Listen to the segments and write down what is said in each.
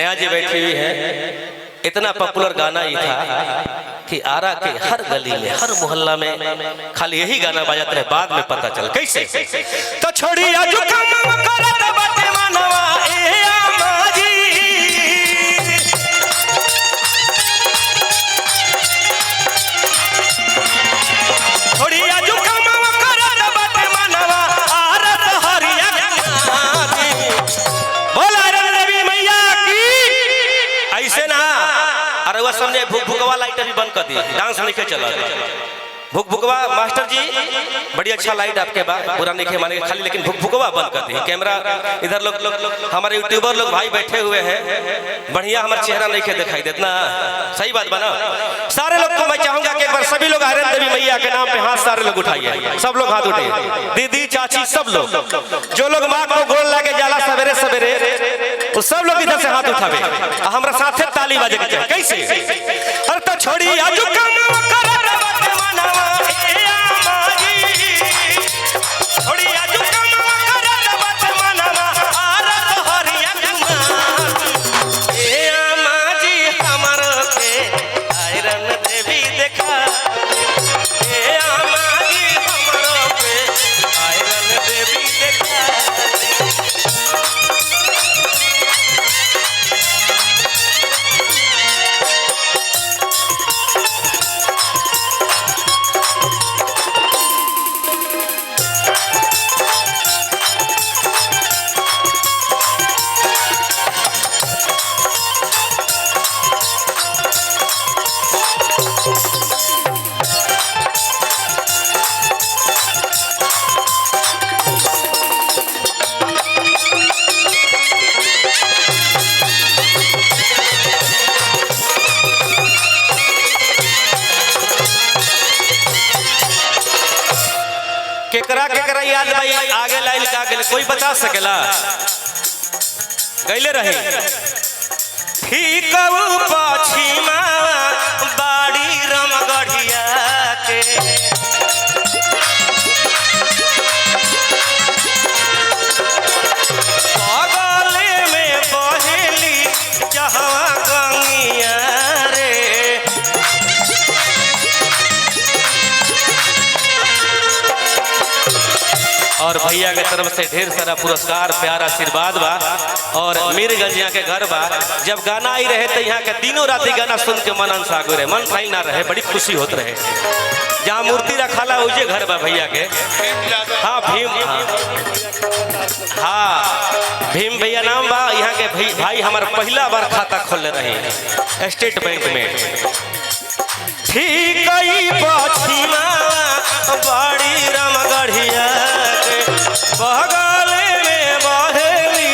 नेहा जी बैठी हुई है। इतना पॉपुलर गाना ही था कि आरा के हर गली में हर मोहल्ला में खाली यही गाना बजाते रहे। बाद में पता चल कैसे तो छोड़ी आजू काम करत बाटे मनवा ए आमा जी, छोड़ी आजू काम करत बाटे मनवा आरत हरिया जी। बोला देवी मैया की। ऐसे ना अरे वह समझे भुकभुकवा लाइट अभी बंद कर दी, डांस नहीं चला। भुकभुकवा मास्टर जी बड़ी अच्छा लाइट आपके बाद बुरा नहीं माने खाली, लेकिन भुकभुकवा बंद कर दी। कैमरा इधर लोग हमारे यूट्यूबर लोग भाई बैठे हुए हैं, बढ़िया हमारा चेहरा नहीं दिखाई देता। सही बात बना। सारे लोग को मैं चाहूंगा कि एक बार सभी लोग आयरन देवी मैया के नाम पे हाथ सारे लोग उठाइए। सब लोग हाथ उठाइए, दीदी चाची सब लोग, जो लोग माँ को गोल लागे जाला सवेरे सवेरे वो सब लोग इधर से हाथ उठावे। हमारा साथे ताली बाजे के चाहिए। कैसे अरे तो छोड़ी आजू काम करत बाटे मनवा ए आमा जी, छोड़ी आजू काम करत बाटे मनवा आरत हरिया ए आमा जी। हमरो के आयरन देवी देखा ए आमा जी, हमरो के आयरन देवी देखा। केकरा याद भाई आगे लाइन का आगे कोई बता सकेला? गईले रहे ठीक पछिमा बाड़ी रमगढ़िया के, बगले में बहेली जहवा गंगिया रे। और भैया के तरफ से ढेर सारा पुरस्कार प्यार आशीर्वाद बा। और मीरगंज यहाँ के घर बा। जब गाना आई रहे तो यहाँ के दिनों राती गाना सुन के मन अनसागो रहे, मन सही ना रहे, बड़ी खुशी होत रहे। जहाँ मूर्ति रखाला उजे घर बा भैया के। हाँ भीम, हाँ भीम भैया नाम बा। यहाँ के भाई हमारा पहला बार खाता खोलने रहे स्टेट बैंक में। ठीक पछिमा बाड़ी रमगढ़िया के, बगले में बहेली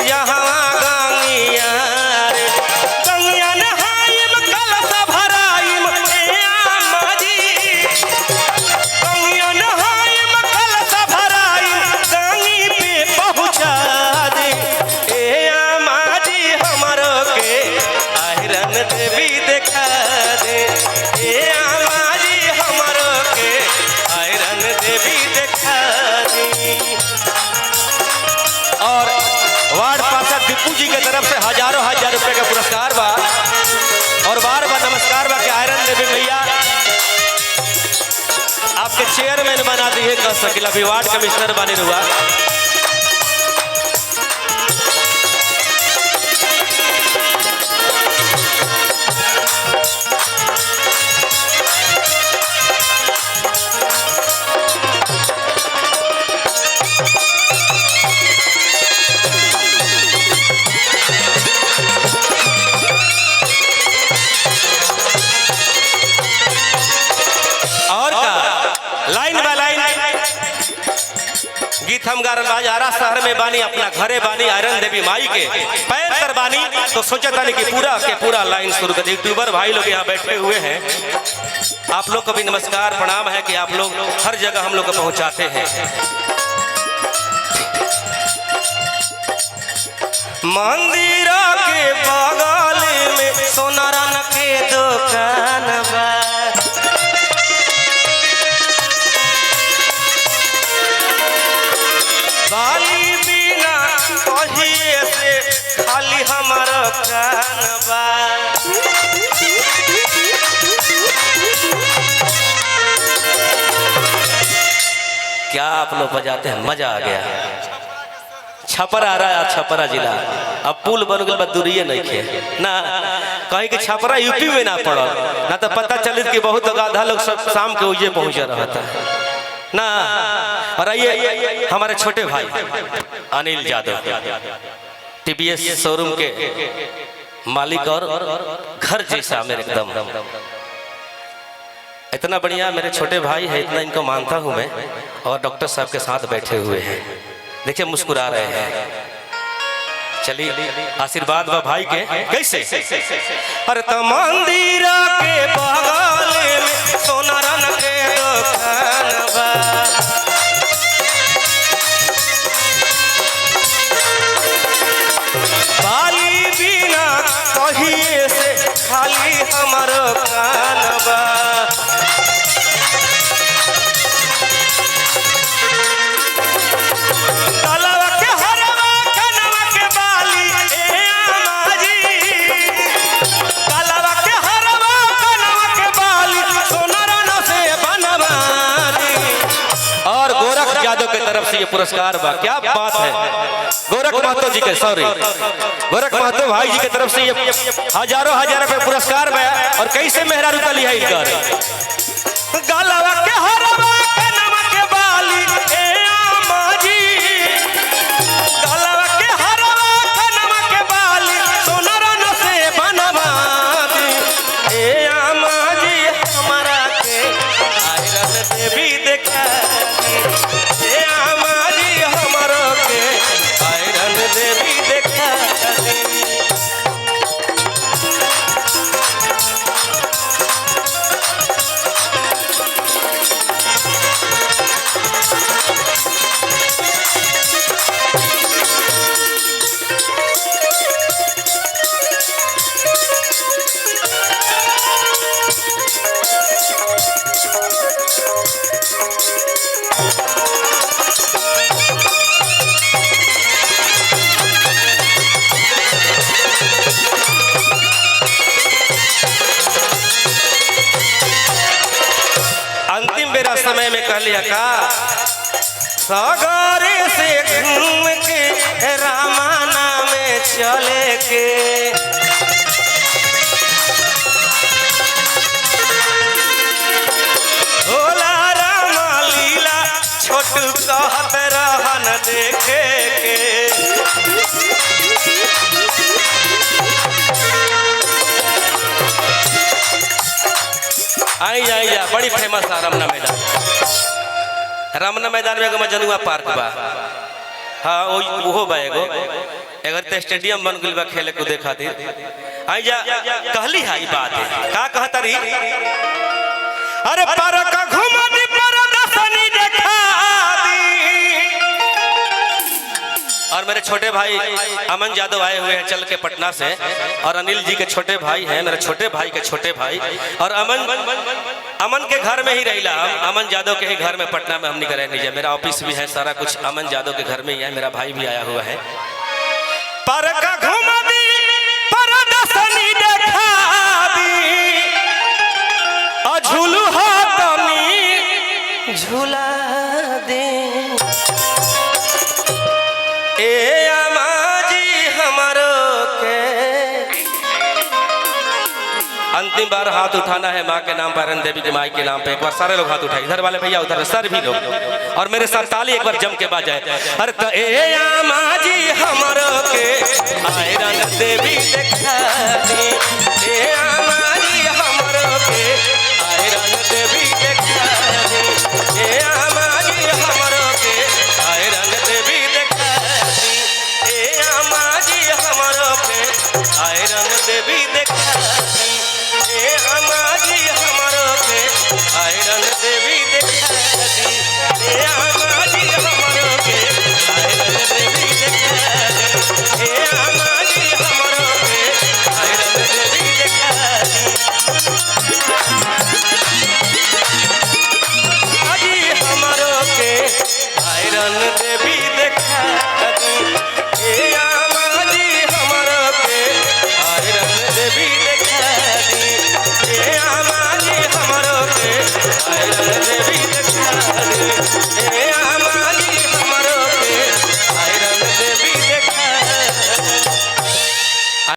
यहाँ गंगिया रे। गंगिया नहाइम कलश भराइम ए आमा जी, गंगिया नहाइम कलश भराइम गंगी पे पहुँचा दे ए आमा जी। हमरो के आयरन देवी देखा दे ए आमा जी, हमरो के आयरन देवी देखा दी। और वार्ड पार्षद दीपू जी के तरफ से हजारों हजार रुपए का पुरस्कार बा। और बार बार नमस्कार बा कि आयरन देवी मैया आपके चेयरमैन बना दिए कह सकेला, अभी वार्ड कमिश्नर बने हुआ। गीत हम गा रहे आरा शहर में बानी, अपना घरे बानी, आयरन देवी माई के पैर कर बानी। तो सोचा था कि पूरा के पूरा लाइन शुरू कर। यूट्यूबर भाई लोग यहाँ बैठे हुए हैं, आप लोग को भी नमस्कार प्रणाम है कि आप लोग हर जगह हम लोग को पहुँचाते हैं। मंदिर के बगल में सोनारन के दुकान बा, बाली बिना कहिए से खाली हमारा कानबा। क्या आप लोग बजाते हैं, मजा आ गया। छपरा आ रहा है, छपरा जिला अब पुल बन गया, दूरिये नहीं खे ना कहीं के छपरा यूपी में ना पड़ल ना, तो पता चले कि बहुत आधा लोग सब शाम के उजे पहुंच रहा था ना। और ये हमारे छोटे भाई अनिल यादव टीवीएस शोरूम के मालिक और घर जैसा मेरे एकदम इतना बढ़िया मेरे छोटे भाई है, इतना इनको मानता हूं मैं। और डॉक्टर साहब के साथ बैठे हुए हैं, देखिए मुस्कुरा रहे हैं। चलिए आशीर्वाद बा भाई के कैसे। अरे तो मंदिर के बगल में सोना रन के दुकान बा, बाली बिना कहिए से खाली हमारो कान बा। यादव के तरफ से ये पुरस्कार बा, क्या बात है। गोरख महतो जी के, सॉरी गोरख महतो भाई जी के तरफ से ये हजारों हजार रुपए पुरस्कार बा। और कैसे मेहरा रुका लिया इनकर गलवा के हरवा कनवा के बाली ए आमा जी, गलवा के हरवा कनवा के बाली सोनारा न से बनवा दी ए आमा जी हमारा के आयरन देवी देखा देवी देखा। समय में कह लिया का सागरे से घूम के रामाना में चले के, होला रामा लीला छोटू कहत रहन देखे के। आई बड़ी फेमस है रमना मैदान। रमना मैदान में एगो मजनुआ पार्क बा, हाँ वो बा एगो अगर स्टेडियम बन गइल बा खेले कूदे खातिर। आई जा कहली है बात का कहता रही, अरे पार्क घुमा दी प्रदर्शनी देखा दी। और मेरे छोटे भाई अमन यादव आए हुए हैं चल के पटना से, और अनिल जी के छोटे भाई हैं, मेरे छोटे भाई के छोटे भाई। और अमन के घर में ही रहिला, अमन यादव के ही घर में पटना में हमने करे नहीं, मेरा ऑफिस भी है, सारा कुछ अमन यादव के घर में ही है। मेरा भाई भी आया हुआ है। पार्क घुमा दी प्रदर्शनी देखा दी, और झूलू हाथनी झूला दे ए आमा जी हमारो के। अंतिम बार हाथ उठाना है माँ के नाम पर, अरुण देवी की माई के नाम पे। एक बार सारे लोग हाथ उठाए, इधर वाले भैया उधर सर भी लोग, और मेरे साथ ताली एक बार जम के बाजाए। अरे तो ए आमा जी हमारो के आयरन देवी देखा दी, ए आमा जी हमारो के आयरन देवी देखा दी, ए आमा जी हमारो के आयरन देवी देखा दी, ए आमा जी हमारो के आयरन देवी।